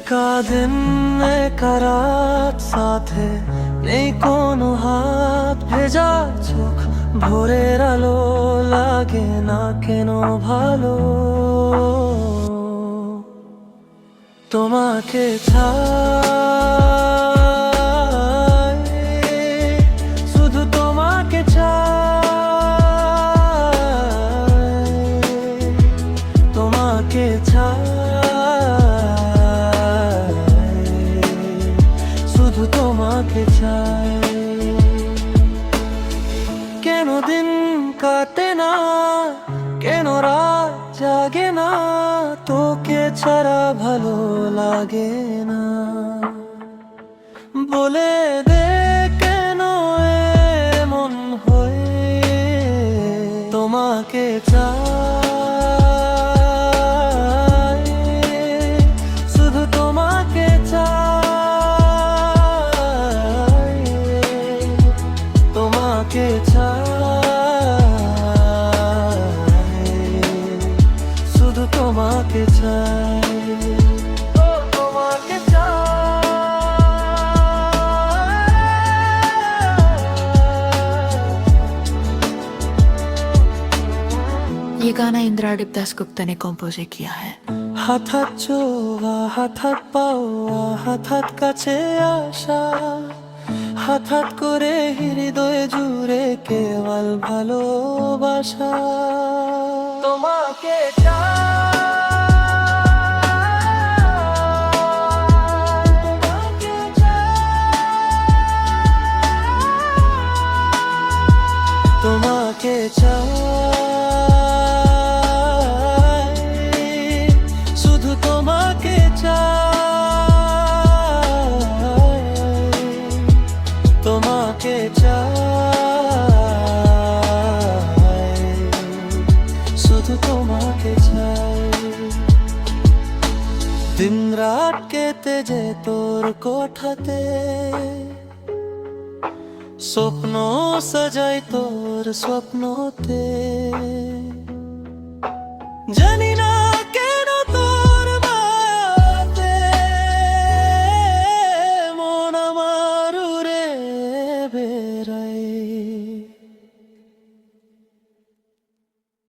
একা দিন একা রাত সাথে নেই কোনো হাত, ভেজা চোখ ভোরের আলো লাগে না কেন ভালো। তোমাকে চাই, শুধু তোমাকে চাই, তোমাকে চাই, শুধু তোমাকে চাই। কেন দিন কাটে না, কেন রাত জাগে না, তোকে ছাড়া ভালো লাগে না। বলে দে কেন এমন হয়, তোমাকে চাই, শুধু তোমাকে চাই, তোমাকে চাই, শুধু তোমাকে চাই। ও তোমাকে ये गाना इंदिरा दास गुप्ता ने कंपोज किया है। হাত হাত ছোঁয়া, হাত হাত পাওয়া, হাত হাত কাছে আসা, হাত হাত করে হৃদয় জুড়ে কেবল ভালোবাসা। তোমাকে তোমাকে চাই, শুধু তোমাকে চাই, তোমাকে চাই, শুধু তোমাকে চাই। দিন রাত কেটে যে তোর কোঠাতে, স্বপ্ন সাজাই তোর স্বপ্নতে, জানি